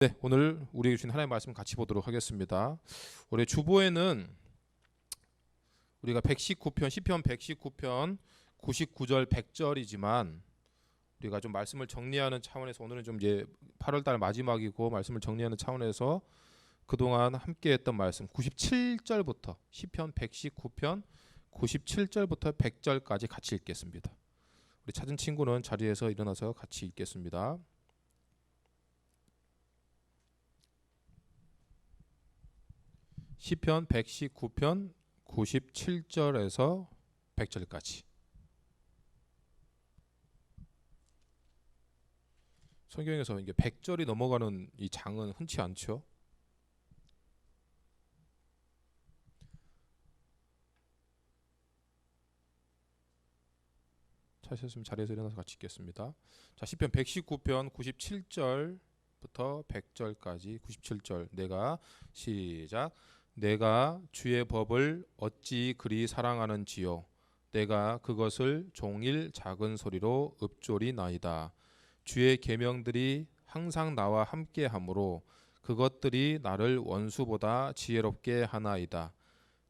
네, 오늘 우리에게 주신 하나님의 말씀 같이 보도록 하겠습니다. 올해 주보에는 우리가 119편, 시편 119편 99절 100절이지만 우리가 좀 말씀을 정리하는 차원에서 오늘은 좀 이제 8월 달 마지막이고 말씀을 정리하는 차원에서 그동안 함께 했던 말씀 97절부터 시편 119편 97절부터 100절까지 같이 읽겠습니다. 우리 찾은 친구는 자리에서 일어나서 같이 읽겠습니다. 시편 119편 97절에서 100절까지. 성경에서 이게 100절이 넘어가는 이 장은 흔치 않죠. 찾으셨으면 자리에서 일어나서 같이 읽겠습니다. 자, 시편 119편 97절부터 100절까지 97절 내가 시작. 내가 주의 법을 어찌 그리 사랑하는지요. 내가 그것을 종일 작은 소리로 읊조리나이다. 주의 계명들이 항상 나와 함께하므로 그것들이 나를 원수보다 지혜롭게 하나이다.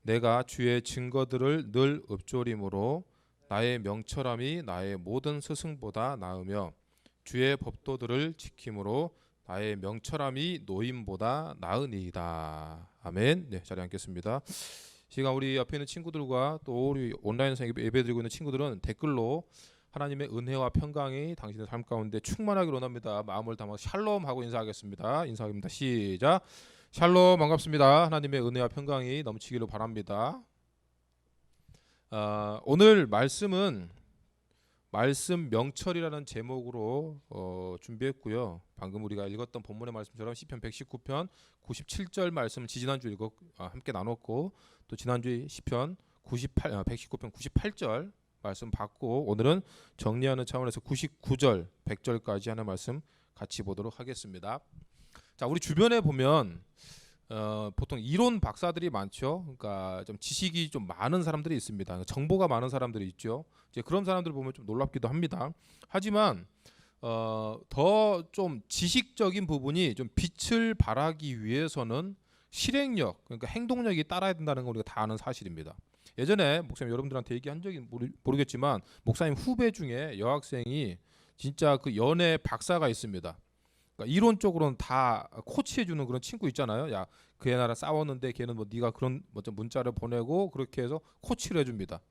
내가 주의 증거들을 늘 읊조림으로 나의 명철함이 나의 모든 스승보다 나으며 주의 법도들을 지킴으로 나의 명철함이 노임보다 나으니이다. 아멘. 네, 자리에 앉겠습니다. 시간 우리 옆에 있는 친구들과 또 우리 온라인에서 예배드리고 있는 친구들은 댓글로 하나님의 은혜와 평강이 당신의 삶 가운데 충만하기를 원합니다. 마음을 담아서 샬롬 하고 인사하겠습니다. 인사하겠습니다. 시작. 샬롬, 반갑습니다. 하나님의 은혜와 평강이 넘치기를 바랍니다. 오늘 말씀은 말씀 명철이라는 제목으로 준비했고요. 방금 우리가 읽었던 본문의 말씀처럼 시편 119편 97절 말씀을 지난주 함께 나눴고 또 지난주에 시편 119편 98절 말씀 받고 오늘은 정리하는 차원에서 99절 100절까지 하는 말씀 같이 보도록 하겠습니다. 자, 우리 주변에 보면 보통 이론 박사들이 많죠. 그러니까 좀 지식이 좀 많은 사람들이 있습니다. 정보가 많은 사람들이 있죠. 이제 그런 사람들 보면 좀 놀랍기도 합니다. 하지만 더 좀 지식적인 부분이 좀 빛을 발하기 위해서는 실행력, 그러니까 행동력이 따라야 된다는 걸 우리가 다 아는 사실입니다. 예전에 목사님 여러분들한테 얘기한 적이 모르겠지만 목사님 후배 중에 여학생이 진짜 그 연애 박사가 있습니다. 그러니까 이론적으로는 다 코치해주는 그런 친구 있잖아요. 야, 그 애 나랑 싸웠는데 걔는 뭐 네가 그런 문자를 보내고 그렇게 해서 코치를 해줍니다.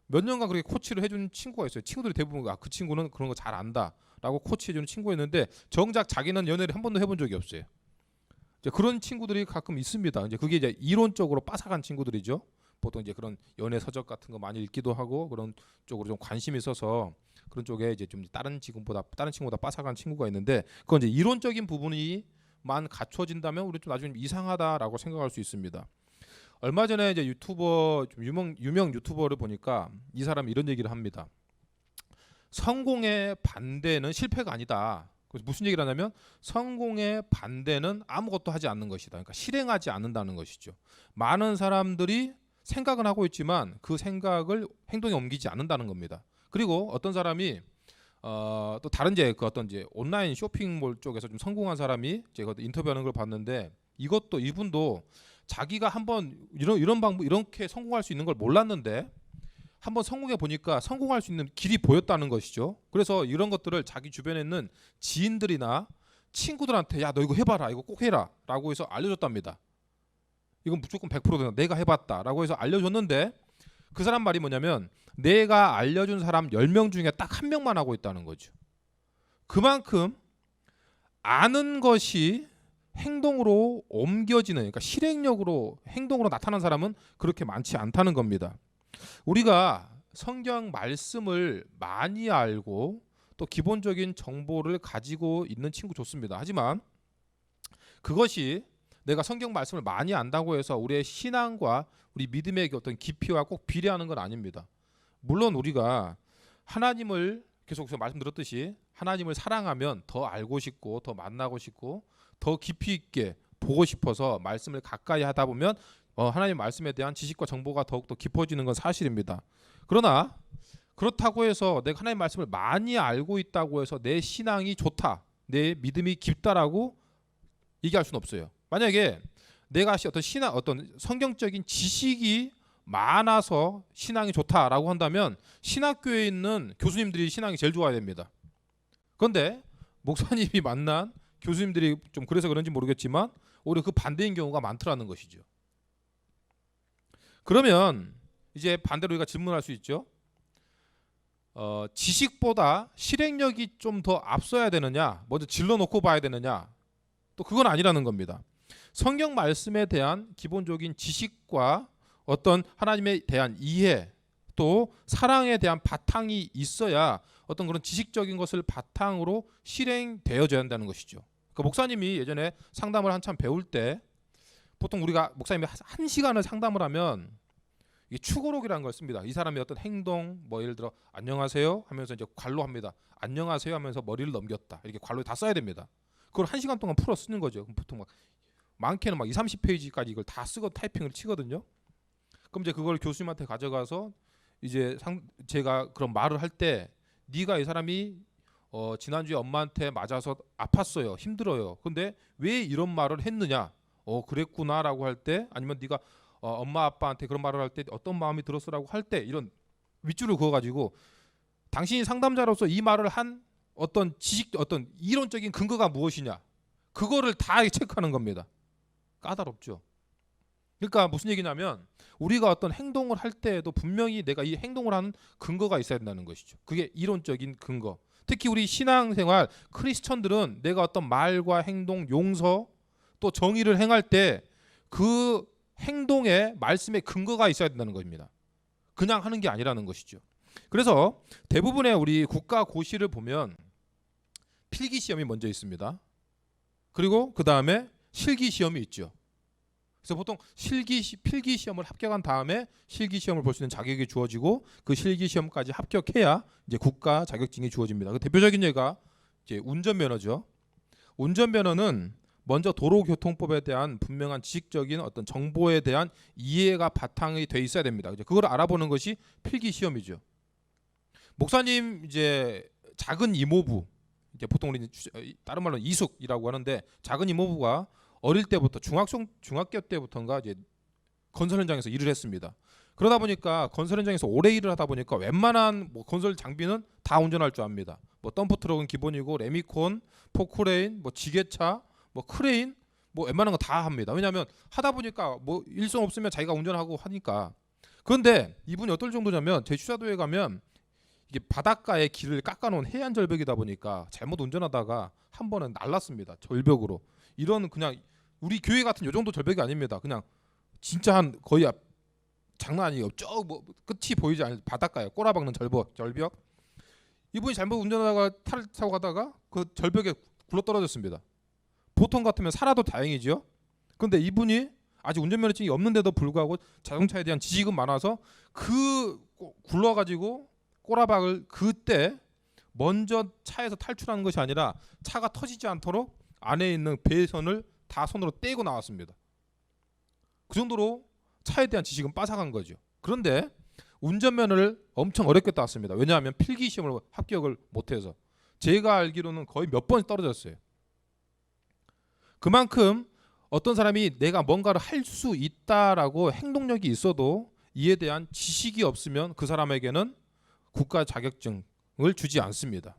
몇 년간 그렇게 코치를 해준 친구가 있어요. 친구들이 대부분 그 친구는 그런 거 잘 안다라고 코치해주는 친구가 있는데 정작 자기는 연애를 한 번도 해본 적이 없어요. 이제 그런 친구들이 가끔 있습니다. 이제 그게 이제 이론적으로 빠삭한 친구들이죠. 보통 이제 그런 연애 서적 같은 거 많이 읽기도 하고 그런 쪽으로 좀 관심이 있어서 그런 쪽에 이제 좀 다른 친구보다 빠삭한 친구가 있는데 그건 이제 이론적인 부분이만 갖춰진다면 우리 좀 나중에 이상하다라고 생각할 수 있습니다. 얼마 전에 이제 유튜버 좀 유명 유튜버를 보니까 이 사람이 이런 얘기를 합니다. 성공의 반대는 실패가 아니다. 그래서 무슨 얘기를 하냐면 성공의 반대는 아무것도 하지 않는 것이다. 그러니까 실행하지 않는다는 것이죠. 많은 사람들이 생각은 하고 있지만 그 생각을 행동에 옮기지 않는다는 겁니다. 그리고 어떤 사람이 또 다른 이제 그 어떤 이제 온라인 쇼핑몰 쪽에서 좀 성공한 사람이 제가 인터뷰하는 걸 봤는데 이분도 자기가 한번 이런 방법 이렇게 성공할 수 있는 걸 몰랐는데 한번 성공해 보니까 성공할 수 있는 길이 보였다는 것이죠. 그래서 이런 것들을 자기 주변에 있는 지인들이나 친구들한테 야, 너 이거 해봐라, 이거 꼭 해라라고 해서 알려줬답니다. 이건 무조건 100% 내가 해봤다라고 해서 알려줬는데 그 사람 말이 뭐냐면 내가 알려준 사람 10명 중에 딱 한 명만 하고 있다는 거죠. 그만큼 아는 것이 행동으로 옮겨지는, 그러니까 실행력으로 행동으로 나타나는 사람은 그렇게 많지 않다는 겁니다. 우리가 성경 말씀을 많이 알고 또 기본적인 정보를 가지고 있는 친구 좋습니다. 하지만 그것이 내가 성경 말씀을 많이 안다고 해서 우리의 신앙과 우리 믿음의 어떤 깊이와 꼭 비례하는 건 아닙니다. 물론 우리가 하나님을 계속 말씀드렸듯이 하나님을 사랑하면 더 알고 싶고 더 만나고 싶고 더 깊이 있게 보고 싶어서 말씀을 가까이 하다 보면 하나님 말씀에 대한 지식과 정보가 더욱더 깊어지는 건 사실입니다. 그러나 그렇다고 해서 내가 하나님 말씀을 많이 알고 있다고 해서 내 신앙이 좋다, 내 믿음이 깊다라고 얘기할 수는 없어요. 만약에 내가 어떤 신앙, 어떤 성경적인 지식이 많아서 신앙이 좋다라고 한다면 신학교에 있는 교수님들이 신앙이 제일 좋아야 됩니다. 그런데 목사님이 만난 교수님들이 좀 그래서 그런지 모르겠지만 오히려 그 반대인 경우가 많더라는 것이죠. 그러면 이제 반대로 우리가 질문할 수 있죠. 지식보다 실행력이 좀 더 앞서야 되느냐, 먼저 질러놓고 봐야 되느냐, 또 그건 아니라는 겁니다. 성경 말씀에 대한 기본적인 지식과 어떤 하나님에 대한 이해, 또 사랑에 대한 바탕이 있어야 어떤 그런 지식적인 것을 바탕으로 실행되어져야 한다는 것이죠. 그 목사님이 예전에 상담을 한참 배울 때 보통 우리가 목사님이 1시간을 상담을 하면 이게 추고록이라는 걸 씁니다. 이 사람의 어떤 행동, 뭐 예를 들어 안녕하세요 하면서 이제 괄로합니다. 안녕하세요 하면서 머리를 넘겼다. 이렇게 괄로에 다 써야 됩니다. 그걸 1시간 동안 풀어 쓰는 거죠. 그럼 보통 막 많게는 막 30페이지까지 이걸 다 쓰고 타이핑을 치거든요. 그럼 이제 그걸 교수님한테 가져가서 이제 제가 그런 말을 할 때 네가 이 사람이 지난주에 엄마한테 맞아서 아팠어요. 힘들어요. 근데 왜 이런 말을 했느냐? 그랬구나라고 할 때, 아니면 네가 엄마 아빠한테 그런 말을 할 때 어떤 마음이 들었어라고 할 때 이런 윗줄을 그어가지고 당신이 상담자로서 이 말을 한 어떤 지식, 어떤 이론적인 근거가 무엇이냐, 그거를 다 체크하는 겁니다. 까다롭죠. 그러니까 무슨 얘기냐면 우리가 어떤 행동을 할 때에도 분명히 내가 이 행동을 하는 근거가 있어야 된다는 것이죠. 그게 이론적인 근거. 특히 우리 신앙생활 크리스천들은 내가 어떤 말과 행동, 용서 또 정의를 행할 때 그 행동에 말씀에 근거가 있어야 된다는 겁니다. 그냥 하는 게 아니라는 것이죠. 그래서 대부분의 우리 국가고시를 보면 필기시험이 먼저 있습니다. 그리고 그 다음에 실기시험이 있죠. 그래서 보통 필기시험을 합격한 다음에 실기시험을 볼 수 있는 자격이 주어지고 그 실기시험까지 합격해야 이제 국가 자격증이 주어집니다. 그 대표적인 예가 이제 운전면허죠. 운전면허는 먼저 도로교통법에 대한 분명한 지식적인 어떤 정보에 대한 이해가 바탕이 돼 있어야 됩니다. 그걸 알아보는 것이 필기시험이죠. 목사님 이제 작은 이모부, 이제 보통 우리 다른 말로 이숙이라고 하는데 작은 이모부가 어릴 때부터 중학교 때부터인가 이제 건설 현장에서 일을 했습니다. 그러다 보니까 건설 현장에서 오래 일을 하다 보니까 웬만한 뭐 건설 장비는 다 운전할 줄 압니다. 뭐 덤프 트럭은 기본이고 레미콘, 포크레인, 뭐 지게차, 뭐 크레인, 뭐 웬만한 거 다 합니다. 왜냐하면 하다 보니까 뭐 일손 없으면 자기가 운전하고 하니까. 그런데 이분이 어떨 정도냐면 제주도에 가면 이게 바닷가에 길을 깎아놓은 해안 절벽이다 보니까 잘못 운전하다가 한 번은 날랐습니다. 절벽으로. 이런 그냥 우리 교회 같은 요 정도 절벽이 아닙니다. 그냥 진짜 한 거의 장난 아니에요. 쭉 뭐 끝이 보이지 않는 바닷가에 꼬라박는 절벽. 이분이 잘못 운전하다가 탈을 타고 가다가 그 절벽에 굴러 떨어졌습니다. 보통 같으면 살아도 다행이죠. 그런데 이분이 아직 운전면허증이 없는데도 불구하고 자동차에 대한 지식은 많아서 그 굴러가지고 꼬라박을 그때 먼저 차에서 탈출하는 것이 아니라 차가 터지지 않도록 안에 있는 배선을 다 손으로 떼고 나왔습니다. 그 정도로 차에 대한 지식은 빠삭한 거죠. 그런데 운전면허를 엄청 어렵게 땄습니다. 왜냐하면 필기시험을 합격을 못해서. 제가 알기로는 거의 몇 번 떨어졌어요. 그만큼 어떤 사람이 내가 뭔가를 할 수 있다라고 행동력이 있어도 이에 대한 지식이 없으면 그 사람에게는 국가 자격증을 주지 않습니다.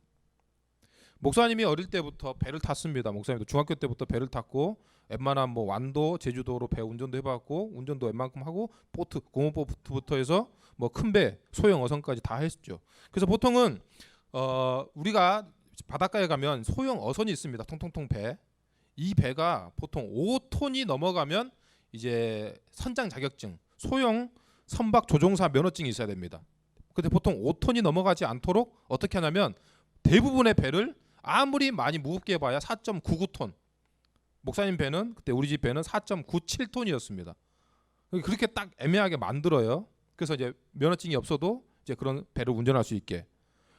목사님이 어릴 때부터 배를 탔습니다. 목사님도 중학교 때부터 배를 탔고 웬만한 뭐 완도, 제주도로 배 운전도 해봤고 운전도 웬만큼 하고 보트, 고무보트부터 해서 뭐 큰 배, 소형 어선까지 다 했죠. 그래서 보통은 우리가 바닷가에 가면 소형 어선이 있습니다. 통통통 배. 이 배가 보통 5톤이 넘어가면 이제 선장 자격증, 소형 선박 조종사 면허증이 있어야 됩니다. 근데 보통 5톤이 넘어가지 않도록 어떻게 하냐면 대부분의 배를 아무리 많이 무겁게 해봐야 4.99톤. 목사님 배는 그때 우리 집 배는 4.97톤이었습니다. 그렇게 딱 애매하게 만들어요. 그래서 이제 면허증이 없어도 이제 그런 배를 운전할 수 있게.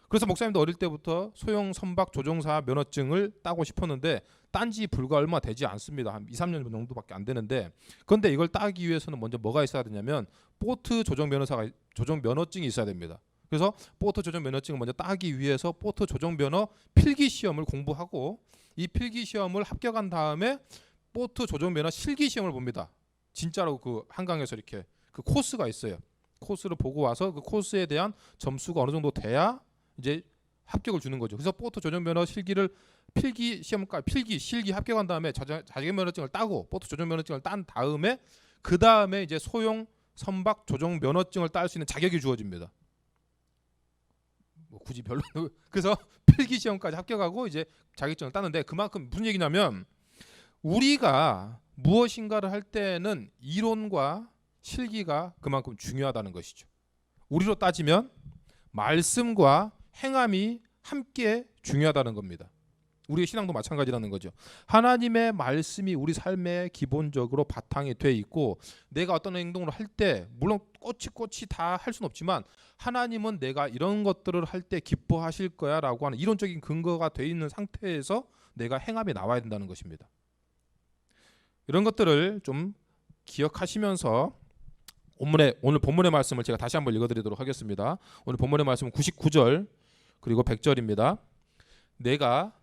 그래서 목사님도 어릴 때부터 소형 선박 조종사 면허증을 따고 싶었는데 딴지 불과 얼마 되지 않습니다. 한 2, 3년 정도밖에 안 되는데, 그런데 이걸 따기 위해서는 먼저 뭐가 있어야 되냐면 보트 조종 면허증이 있어야 됩니다. 그래서 보트 조종 면허증을 먼저 따기 위해서 보트 조종 면허 필기 시험을 공부하고 이 필기 시험을 합격한 다음에 보트 조종 면허 실기 시험을 봅니다. 진짜로 그 한강에서 이렇게 그 코스가 있어요. 코스를 보고 와서 그 코스에 대한 점수가 어느 정도 돼야 이제 합격을 주는 거죠. 그래서 보트 조종 면허 실기를 필기 시험까지 실기 합격한 다음에 자격 면허증을 따고 보트 조종 면허증을 딴 다음에 그 다음에 이제 소형 선박 조종 면허증을 딸 수 있는 자격이 주어집니다. 뭐 굳이 별로 그래서 필기 시험까지 합격하고 이제 자격증을 따는데 그만큼 무슨 얘기냐면 우리가 무엇인가를 할 때는 이론과 실기가 그만큼 중요하다는 것이죠. 우리로 따지면 말씀과 행함이 함께 중요하다는 겁니다. 우리의 신앙도 마찬가지라는 거죠. 하나님의 말씀이 우리 삶에 기본적으로 바탕이 돼 있고 내가 어떤 행동을 할 때 물론 꼬치꼬치 다 할 수는 없지만 하나님은 내가 이런 것들을 할 때 기뻐하실 거야 라고 하는 이론적인 근거가 돼 있는 상태에서 내가 행함이 나와야 된다는 것입니다. 이런 것들을 좀 기억하시면서 오늘 본문의 말씀을 제가 다시 한번 읽어드리도록 하겠습니다. 오늘 본문의 말씀은 99절 그리고 100절입니다. 내가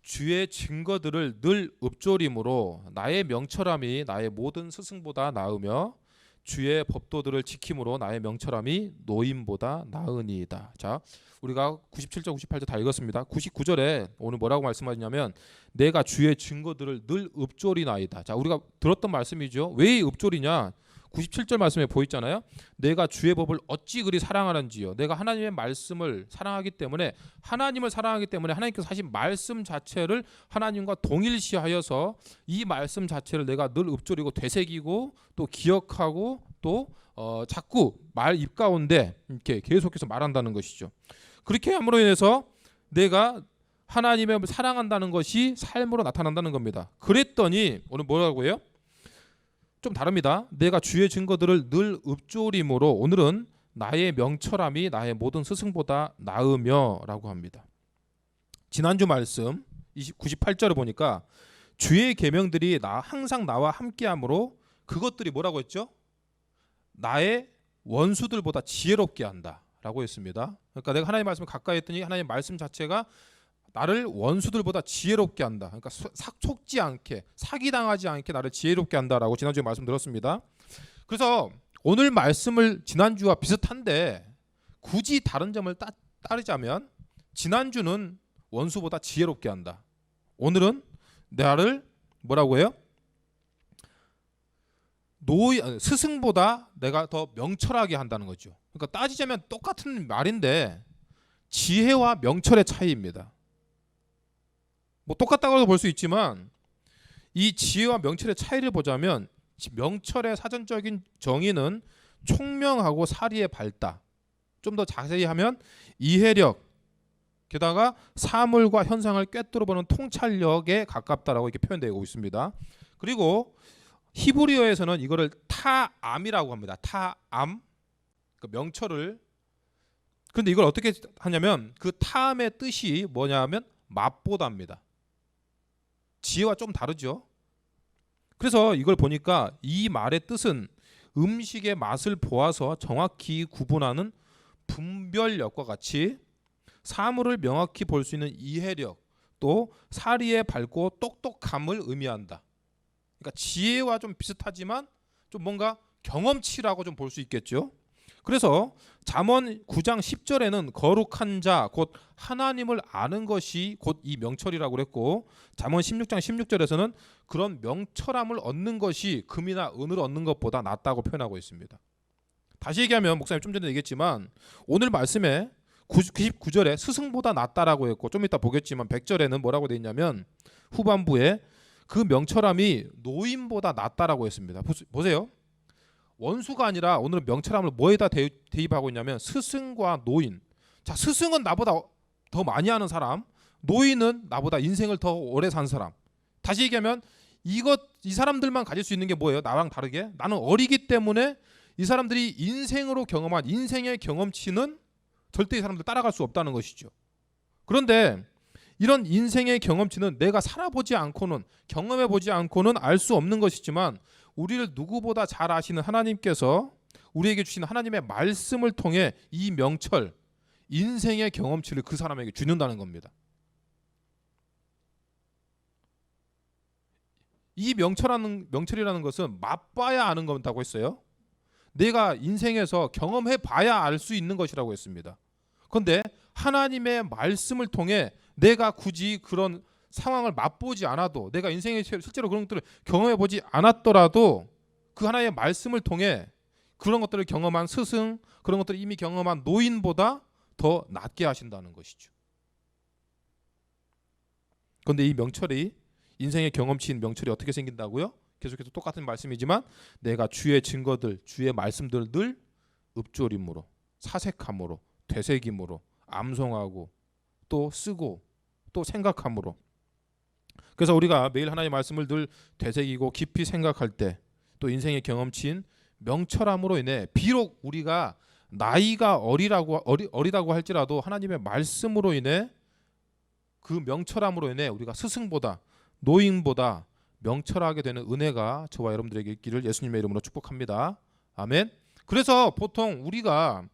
주의 증거들을 늘 읊조림으로 나의 명철함이 나의 모든 스승보다 나으며 주의 법도들을 지킴으로 나의 명철함이 노임보다 나으니이다. 자, 우리가 97절 98절 다 읽었습니다. 99절에 오늘 뭐라고 말씀하냐면 내가 주의 증거들을 늘 읊조리나이다. 자, 우리가 들었던 말씀이죠. 왜 읊조리냐? 97절 말씀에 보이잖아요. 내가 주의 법을 어찌 그리 사랑하는지요. 내가 하나님의 말씀을 사랑하기 때문에 하나님께서 하신 말씀 자체를 하나님과 동일시하여서 이 말씀 자체를 내가 늘 읊조리고 되새기고 또 기억하고 또 자꾸 말 입 가운데 이렇게 계속해서 말한다는 것이죠. 그렇게 함으로 인해서 내가 하나님의 사랑한다는 것이 삶으로 나타난다는 겁니다. 그랬더니 오늘 뭐라고 해요? 좀 다릅니다. 내가 주의 증거들을 늘 읊조림으로 오늘은 나의 명철함이 나의 모든 스승보다 나으며 라고 합니다. 지난주 말씀 98절을 보니까 주의 계명들이 항상 나와 함께하므로 그것들이 뭐라고 했죠? 나의 원수들보다 지혜롭게 한다 라고 했습니다. 그러니까 내가 하나님의 말씀을 가까이 했더니 하나님의 말씀 자체가 나를 원수들보다 지혜롭게 한다. 그러니까 속지 않게 사기당하지 않게 나를 지혜롭게 한다라고 지난주에 말씀드렸습니다. 그래서 오늘 말씀을 지난주와 비슷한데 굳이 다른 점을 따르자면 지난주는 원수보다 지혜롭게 한다. 오늘은 나를 뭐라고 해요? 스승보다 내가 더 명철하게 한다는 거죠. 그러니까 따지자면 똑같은 말인데 지혜와 명철의 차이입니다. 뭐 똑같다고 볼 수 있지만 이 지혜와 명철의 차이를 보자면 명철의 사전적인 정의는 총명하고 사리에 밝다. 좀 더 자세히 하면 이해력, 게다가 사물과 현상을 꿰뚫어보는 통찰력에 가깝다라고 이렇게 표현되고 있습니다. 그리고 히브리어에서는 이거를 타암이라고 합니다. 타암, 그 명철을. 그런데 이걸 어떻게 하냐면 그 타암의 뜻이 뭐냐면 맛보다입니다. 지혜와 좀 다르죠. 그래서 이걸 보니까 이 말의 뜻은 음식의 맛을 보아서 정확히 구분하는 분별력과 같이 사물을 명확히 볼 수 있는 이해력, 또 사리에 밝고 똑똑함을 의미한다. 그러니까 지혜와 좀 비슷하지만 좀 뭔가 경험치라고 좀 볼 수 있겠죠. 그래서 잠언 9장 10절에는 거룩한 자 곧 하나님을 아는 것이 곧 이 명철이라고 그랬고 잠언 16장 16절에서는 그런 명철함을 얻는 것이 금이나 은을 얻는 것보다 낫다고 표현하고 있습니다. 다시 얘기하면 목사님 좀 전에 얘기했지만 오늘 말씀에 99절에 스승보다 낫다라고 했고 좀 이따 보겠지만 100절에는 뭐라고 돼 있냐면 후반부에 그 명철함이 노임보다 낫다라고 했습니다. 보세요. 원수가 아니라 오늘은 명철함을 뭐에다 대입하고 있냐면 스승과 노인. 자, 스승은 나보다 더 많이 하는 사람, 노인은 나보다 인생을 더 오래 산 사람. 다시 얘기하면 이 사람들만 가질 수 있는 게 뭐예요? 나랑 다르게 나는 어리기 때문에 이 사람들이 인생으로 경험한 인생의 경험치는 절대 이 사람들 따라갈 수 없다는 것이죠. 그런데 이런 인생의 경험치는 내가 살아보지 않고는 경험해보지 않고는 알 수 없는 것이지만 우리를 누구보다 잘 아시는 하나님께서 우리에게 주신 하나님의 말씀을 통해 이 명철, 인생의 경험치를 그 사람에게 주는다는 겁니다. 이 명철이라는 것은 맛봐야 아는 거다고 했어요. 내가 인생에서 경험해 봐야 알 수 있는 것이라고 했습니다. 그런데 하나님의 말씀을 통해 내가 굳이 그런 상황을 맛보지 않아도, 내가 인생에 실제로 그런 것들을 경험해 보지 않았더라도 그 하나님의 말씀을 통해 그런 것들을 경험한 스승, 그런 것들을 이미 경험한 노인보다 더 낫게 하신다는 것이죠. 그런데 이 명철이, 인생의 경험치인 명철이 어떻게 생긴다고요? 계속해서 똑같은 말씀이지만 내가 주의 증거들, 주의 말씀들을 늘 읊조림으로, 사색함으로, 되새김으로, 암송하고 또 쓰고 또 생각함으로. 그래서 우리가 매일 하나님의 말씀을 늘 되새기고 깊이 생각할 때 또 인생의 경험치인 명철함으로 인해 비록 우리가 나이가 어리다고 할지라도 하나님의 말씀으로 인해, 그 명철함으로 인해 우리가 스승보다, 노인보다 명철하게 되는 은혜가 저와 여러분들에게 있기를 예수님의 이름으로 축복합니다. 아멘. 그래서 보통 우리가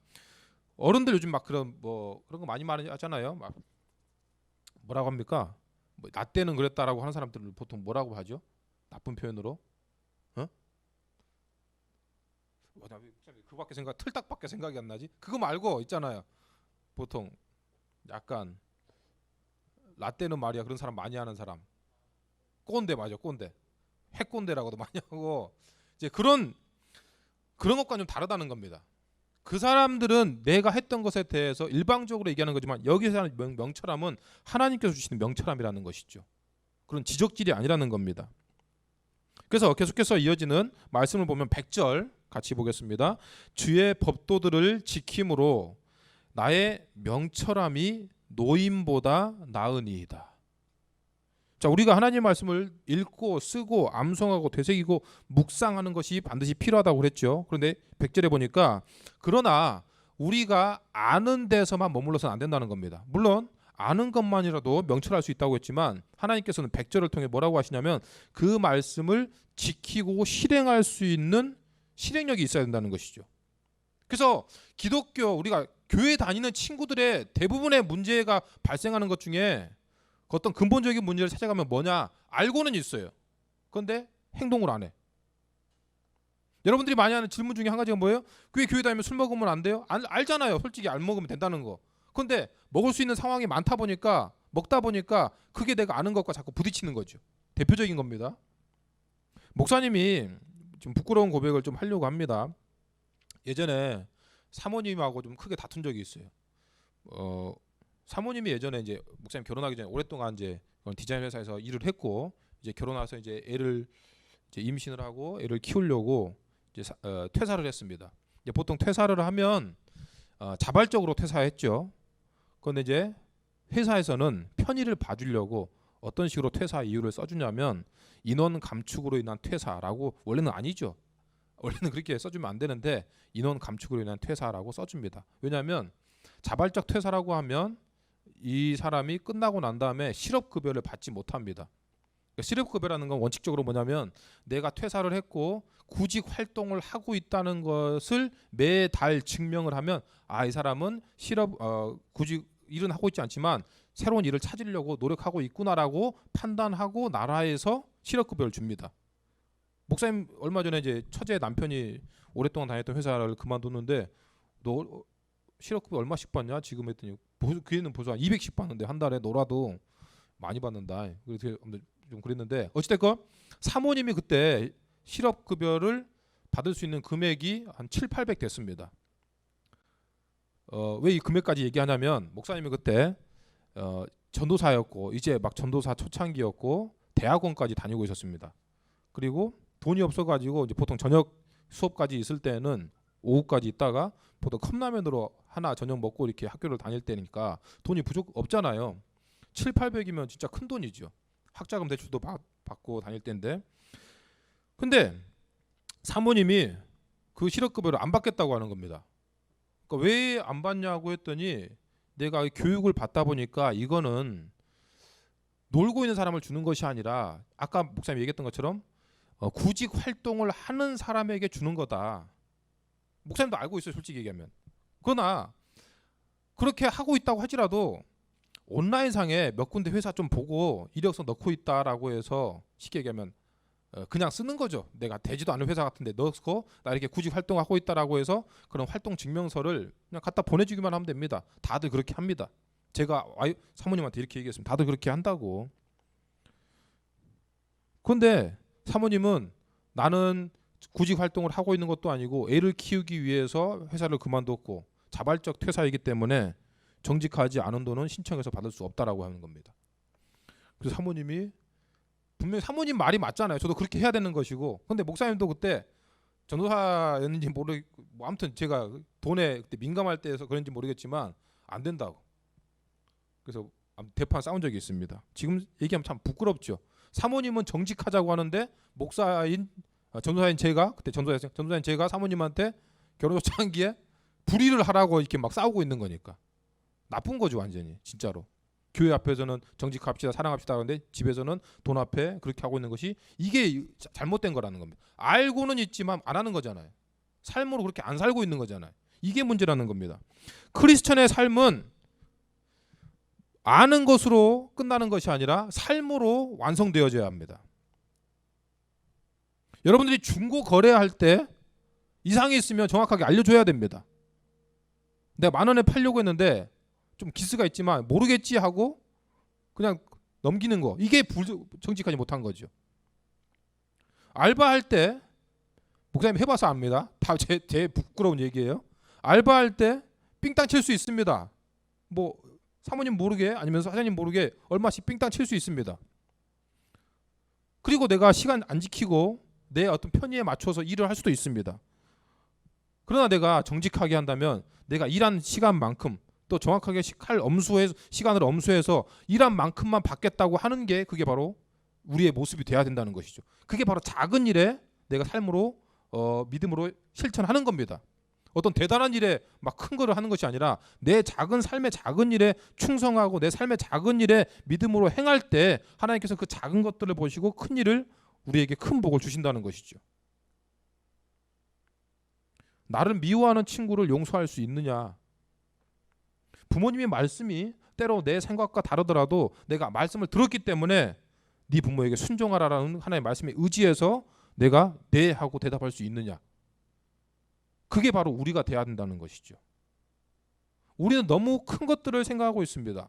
어른들 요즘 막 그런 거 많이 말하잖아요. 막 뭐라고 합니까? 나 때는 그랬다라고 하는 사람들을 보통 뭐라고 하죠? 나쁜 표현으로? 그밖에 틀딱밖에 생각이 안 나지? 그거 말고 있잖아요. 보통 약간 나 때는 말이야 그런 사람 많이 하는 사람. 꼰대 맞아, 꼰대. 핵꼰대라고도 많이 하고, 이제 그런 것과 좀 다르다는 겁니다. 그 사람들은 내가 했던 것에 대해서 일방적으로 얘기하는 거지만 여기서 하는 명철함은 하나님께서 주시는 명철함이라는 것이죠. 그런 지적질이 아니라는 겁니다. 그래서 계속해서 이어지는 말씀을 보면 100절 같이 보겠습니다. 주의 법도들을 지킴으로 나의 명철함이 노임보다 나으니이다. 자, 우리가 하나님의 말씀을 읽고 쓰고 암송하고 되새기고 묵상하는 것이 반드시 필요하다고 그랬죠. 그런데 100절에 보니까 그러나 우리가 아는 데서만 머물러서는 안 된다는 겁니다. 물론 아는 것만이라도 명철할 수 있다고 했지만 하나님께서는 100절을 통해 뭐라고 하시냐면 그 말씀을 지키고 실행할 수 있는 실행력이 있어야 된다는 것이죠. 그래서 기독교, 우리가 교회 다니는 친구들의 대부분의 문제가 발생하는 것 중에 어떤 근본적인 문제를 찾아가면 뭐냐? 알고는 있어요. 그런데 행동을 안 해. 여러분들이 많이 하는 질문 중에 한 가지가 뭐예요? 왜 교회 다니면 술 먹으면 안 돼요? 알잖아요. 솔직히 안 먹으면 된다는 거. 그런데 먹을 수 있는 상황이 많다 보니까, 먹다 보니까 그게 내가 아는 것과 자꾸 부딪히는 거죠. 대표적인 겁니다. 목사님이 좀 부끄러운 고백을 좀 하려고 합니다. 예전에 사모님하고 좀 크게 다툰 적이 있어요. 사모님이 예전에 이제 목사님 결혼하기 전에 오랫동안 이제 디자인 회사에서 일을 했고, 이제 결혼해서 이제 애를 이제 임신을 하고 애를 키우려고 이제 퇴사를 했습니다. 이제 보통 퇴사를 하면 자발적으로 퇴사했죠. 그런데 이제 회사에서는 편의를 봐주려고 어떤 식으로 퇴사 이유를 써주냐면 인원 감축으로 인한 퇴사라고, 원래는 아니죠. 원래는 그렇게 써주면 안 되는데 인원 감축으로 인한 퇴사라고 써줍니다. 왜냐하면 자발적 퇴사라고 하면 이 사람이 끝나고 난 다음에 실업급여를 받지 못합니다. 그러니까 실업급여라는 건 원칙적으로 뭐냐면 내가 퇴사를 했고 구직 활동을 하고 있다는 것을 매달 증명을 하면 이 사람은 구직 일은 하고 있지 않지만 새로운 일을 찾으려고 노력하고 있구나라고 판단하고 나라에서 실업급여를 줍니다. 목사님 얼마 전에 이제 처제 남편이 오랫동안 다녔던 회사를 그만뒀는데 너 실업급여 얼마씩 받냐? 지금 했더니 그 애는 벌써 한 200씩 받는데 한 달에 너라도 많이 받는다. 그래서 좀 그랬는데 어찌됐건 사모님이 그때 실업급여를 받을 수 있는 금액이 한 7, 800 됐습니다. 왜 이 금액까지 얘기하냐면 목사님이 그때 전도사였고 이제 막 전도사 초창기였고 대학원까지 다니고 있었습니다. 그리고 돈이 없어가지고 이제 보통 저녁 수업까지 있을 때는 오후까지 있다가 보통 컵라면으로 하나 저녁 먹고 이렇게 학교를 다닐 때니까 돈이 없잖아요. 7, 800이면 진짜 큰 돈이죠. 학자금 대출도 받고 다닐 때인데. 근데 사모님이 그 실업급여를 안 받겠다고 하는 겁니다. 그러니까 왜 안 받냐고 했더니 내가 교육을 받다 보니까 이거는 놀고 있는 사람을 주는 것이 아니라 아까 목사님이 얘기했던 것처럼 구직 활동을 하는 사람에게 주는 거다. 목사님도 알고 있어요, 솔직히 얘기하면. 그러나 그렇게 하고 있다고 하지라도 온라인상에 몇 군데 회사 좀 보고 이력서 넣고 있다라고 해서 쉽게 얘기하면 그냥 쓰는 거죠. 내가 되지도 않은 회사 같은데 넣고 나 이렇게 구직 활동하고 있다라고 해서 그런 활동 증명서를 그냥 갖다 보내주기만 하면 됩니다. 다들 그렇게 합니다. 제가 사모님한테 이렇게 얘기했으면 다들 그렇게 한다고. 그런데 사모님은 나는 구직 활동을 하고 있는 것도 아니고 애를 키우기 위해서 회사를 그만뒀고 자발적 퇴사이기 때문에 정직하지 않은 돈은 신청해서 받을 수 없다라고 하는 겁니다. 그래서 사모님이 분명히 사모님 말이 맞잖아요. 저도 그렇게 해야 되는 것이고. 근데 목사님도 그때 전도사였는지 모르겠고 뭐 아무튼 제가 돈에 그때 민감할 때여서 그런지 모르겠지만 안 된다고. 그래서 대판 싸운 적이 있습니다. 지금 얘기하면 참 부끄럽죠. 사모님은 정직하자고 하는데 목사인 전도사인 제가 그때 전도사인 제가 사모님한테 결혼 초창기에 불의를 하라고 이렇게 막 싸우고 있는 거니까 나쁜 거죠 완전히 진짜로. 교회 앞에서는 정직합시다 사랑합시다 하는데 집에서는 돈 앞에 그렇게 하고 있는 것이 이게 잘못된 거라는 겁니다. 알고는 있지만 안 하는 거잖아요. 삶으로 그렇게 안 살고 있는 거잖아요. 이게 문제라는 겁니다. 크리스천의 삶은 아는 것으로 끝나는 것이 아니라 삶으로 완성되어져야 합니다. 여러분들이 중고 거래할 때 이상이 있으면 정확하게 알려줘야 됩니다. 내가 10,000원에 팔려고 했는데 좀 기스가 있지만 모르겠지 하고 그냥 넘기는 거, 이게 정직하지 못한 거죠. 알바할 때 목사님 해봐서 압니다. 다 제 부끄러운 얘기예요. 알바할 때 삥땅 칠 수 있습니다. 뭐 사모님 모르게 아니면 사장님 모르게 얼마씩 삥땅 칠 수 있습니다. 그리고 내가 시간 안 지키고 내 어떤 편의에 맞춰서 일을 할 수도 있습니다. 그러나 내가 정직하게 한다면 내가 일한 시간만큼 또 정확하게 시간을 엄수해서 일한 만큼만 받겠다고 하는 게 그게 바로 우리의 모습이 돼야 된다는 것이죠. 그게 바로 작은 일에 내가 삶으로 믿음으로 실천하는 겁니다. 어떤 대단한 일에 막 큰 거를 하는 것이 아니라 내 작은 삶의 작은 일에 충성하고 내 삶의 작은 일에 믿음으로 행할 때 하나님께서 그 작은 것들을 보시고 큰 일을 우리에게 큰 복을 주신다는 것이죠. 나를 미워하는 친구를 용서할 수 있느냐? 부모님의 말씀이 때로 내 생각과 다르더라도 내가 말씀을 들었기 때문에 네 부모에게 순종하라라는 하나님의 말씀에 의지해서 내가 네 하고 대답할 수 있느냐? 그게 바로 우리가 돼야 된다는 것이죠. 우리는 너무 큰 것들을 생각하고 있습니다.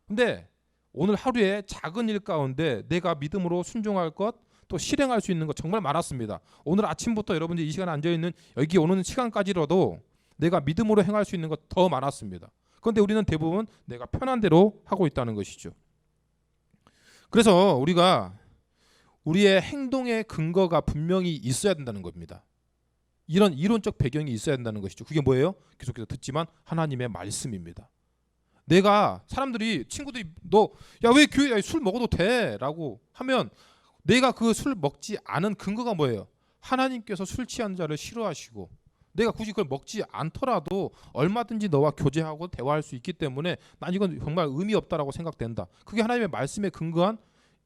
근데 오늘 하루에 작은 일 가운데 내가 믿음으로 순종할 것, 또 실행할 수 있는 것 정말 많았습니다. 오늘 아침부터 여러분들이 이 시간에 앉아있는 여기 오는 시간까지라도 내가 믿음으로 행할 수 있는 것 더 많았습니다. 그런데 우리는 대부분 내가 편한 대로 하고 있다는 것이죠. 그래서 우리가 우리의 행동의 근거가 분명히 있어야 된다는 겁니다. 이런 이론적 배경이 있어야 된다는 것이죠. 그게 뭐예요? 계속해서 듣지만 하나님의 말씀입니다. 내가 사람들이 친구들이 너 야 왜 교회에 술 먹어도 돼? 라고 하면 내가 그 술 먹지 않은 근거가 뭐예요? 하나님께서 술 취한 자를 싫어하시고 내가 굳이 그걸 먹지 않더라도 얼마든지 너와 교제하고 대화할 수 있기 때문에 난 이건 정말 의미 없다라고 생각된다. 그게 하나님의 말씀에 근거한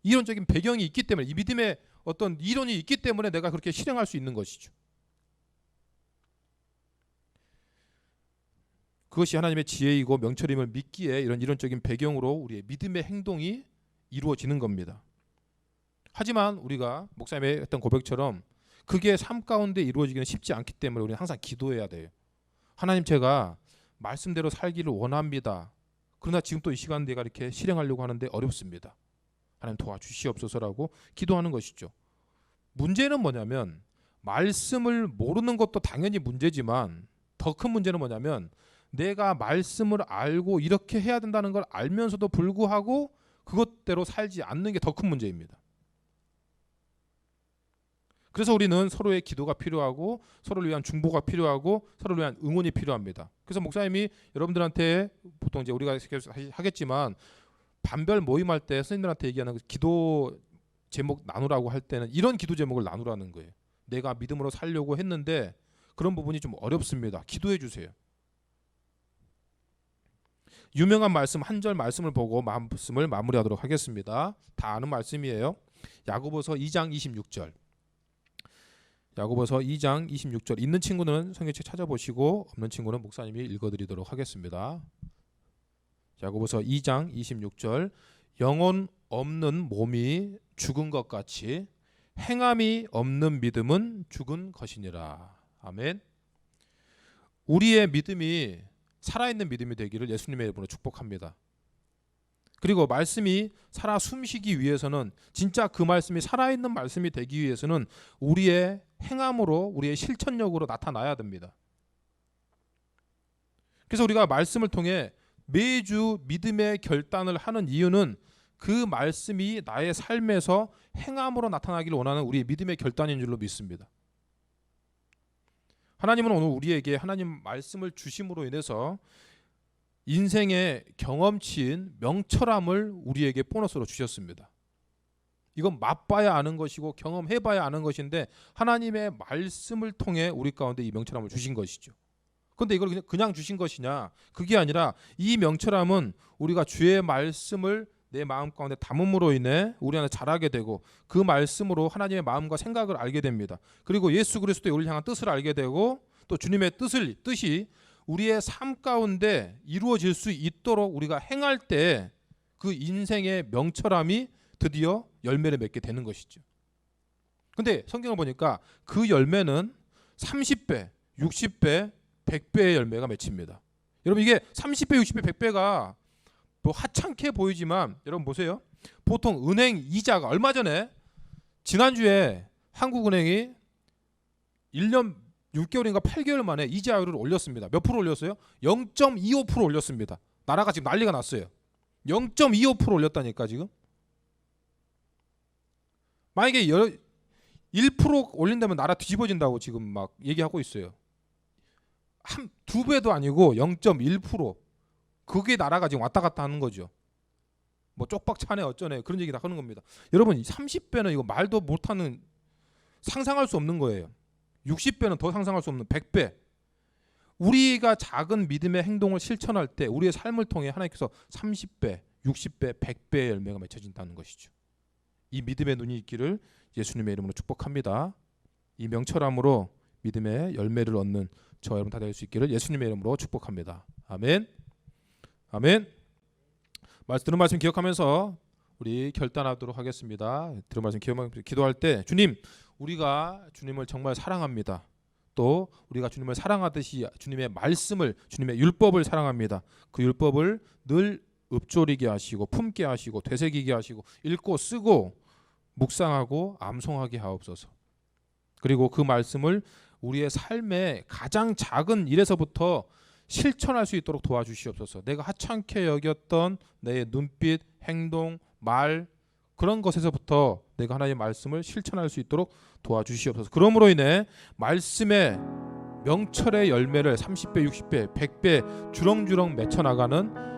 이론적인 배경이 있기 때문에 이 믿음의 어떤 이론이 있기 때문에 내가 그렇게 실행할 수 있는 것이죠. 그것이 하나님의 지혜이고 명철임을 믿기에 이런 이론적인 배경으로 우리의 믿음의 행동이 이루어지는 겁니다. 하지만 우리가 목사님의 했던 고백처럼 그게 삶 가운데 이루어지기는 쉽지 않기 때문에 우리는 항상 기도해야 돼요. 하나님 제가 말씀대로 살기를 원합니다. 그러나 지금 또 이 시간 내가 이렇게 실행하려고 하는데 어렵습니다. 하나님 도와주시옵소서라고 기도하는 것이죠. 문제는 뭐냐면 말씀을 모르는 것도 당연히 문제지만 더 큰 문제는 뭐냐면 내가 말씀을 알고 이렇게 해야 된다는 걸 알면서도 불구하고 그것대로 살지 않는 게 더 큰 문제입니다. 그래서 우리는 서로의 기도가 필요하고 서로를 위한 중보가 필요하고 서로를 위한 응원이 필요합니다. 그래서 목사님이 여러분들한테 보통 이제 우리가 하겠지만 반별 모임할 때 선생님들한테 얘기하는 기도 제목 나누라고 할 때는 이런 기도 제목을 나누라는 거예요. 내가 믿음으로 살려고 했는데 그런 부분이 좀 어렵습니다. 기도해 주세요. 유명한 말씀 한 절 말씀을 보고 말씀을 마무리하도록 하겠습니다. 다 아는 말씀이에요. 야고보서 2장 26절. 야고보서 2장 26절. 있는 친구는 성경책 찾아보시고 없는 친구는 목사님이 읽어드리도록 하겠습니다. 야고보서 2장 26절. 영혼 없는 몸이 죽은 것 같이 행함이 없는 믿음은 죽은 것이니라. 아멘. 우리의 믿음이 살아있는 믿음이 되기를 예수님의 이름으로 축복합니다. 그리고 말씀이 살아 숨쉬기 위해서는, 진짜 그 말씀이 살아있는 말씀이 되기 위해서는 우리의 행함으로, 우리의 실천력으로 나타나야 됩니다. 그래서 우리가 말씀을 통해 매주 믿음의 결단을 하는 이유는 그 말씀이 나의 삶에서 행함으로 나타나기를 원하는 우리의 믿음의 결단인 줄로 믿습니다. 하나님은 오늘 우리에게 하나님 말씀을 주심으로 인해서 인생의 경험치인 명철함을 우리에게 보너스로 주셨습니다. 이건 맛봐야 아는 것이고 경험해봐야 아는 것인데 하나님의 말씀을 통해 우리 가운데 이 명철함을 주신 것이죠. 그런데 이걸 그냥 주신 것이냐? 그게 아니라 이 명철함은 우리가 주의 말씀을 내 마음 가운데 담음으로 인해 우리 안에 자라게 되고 그 말씀으로 하나님의 마음과 생각을 알게 됩니다. 그리고 예수 그리스도의 우리를 향한 뜻을 알게 되고 또 주님의 뜻이 우리의 삶 가운데 이루어질 수 있도록 우리가 행할 때 그 인생의 명철함이 드디어 열매를 맺게 되는 것이죠. 근데 성경을 보니까 그 열매는 30배, 60배, 100배의 열매가 맺힙니다. 여러분 이게 30배, 60배, 100배가 뭐 하찮게 보이지만 여러분 보세요. 보통 은행 이자가 얼마 전에 지난주에 한국은행이 1년 6개월인가 8개월 만에 이자율을 올렸습니다. 몇 프로 올렸어요? 0.25% 올렸습니다. 나라가 지금 난리가 났어요. 0.25% 올렸다니까 지금. 만약에 1% 올린다면 나라 뒤집어진다고 지금 막 얘기하고 있어요. 한 2배도 아니고 0.1%. 그게 나라가 지금 왔다 갔다 하는 거죠. 뭐 쪽박 차네 어쩌네 그런 얘기 다 하는 겁니다. 여러분 30배는 이거 말도 못하는, 상상할 수 없는 거예요. 60배는 더 상상할 수 없는 100배. 우리가 작은 믿음의 행동을 실천할 때 우리의 삶을 통해 하나님께서 30배, 60배, 100배의 열매가 맺혀진다는 것이죠. 이 믿음의 눈이 있기를 예수님의 이름으로 축복합니다. 이 명철함으로 믿음의 열매를 얻는 저 여러분 다 될 수 있기를 예수님의 이름으로 축복합니다. 아멘. 아멘. 들은 말씀 기억하면서 우리 결단하도록 하겠습니다. 들은 말씀 기억하면서 기도할 때 주님, 우리가 주님을 정말 사랑합니다. 또 우리가 주님을 사랑하듯이 주님의 말씀을, 주님의 율법을 사랑합니다. 그 율법을 늘 읊조리게 하시고 품게 하시고 되새기게 하시고 읽고 쓰고 묵상하고 암송하게 하옵소서. 그리고 그 말씀을 우리의 삶의 가장 작은 일에서부터 실천할 수 있도록 도와주시옵소서. 내가 하찮게 여겼던 내 눈빛, 행동, 말 그런 것에서부터 내가 하나님의 말씀을 실천할 수 있도록 도와주시옵소서. 그러므로 인해 말씀의 명철의 열매를 30배, 60배, 100배 주렁주렁 맺혀나가는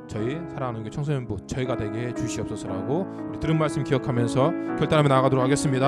저희 사랑하는 교회 청소년부 저희가 되게 해 주시옵소서라고 우리 들은 말씀 기억하면서 결단하며 나아가도록 하겠습니다.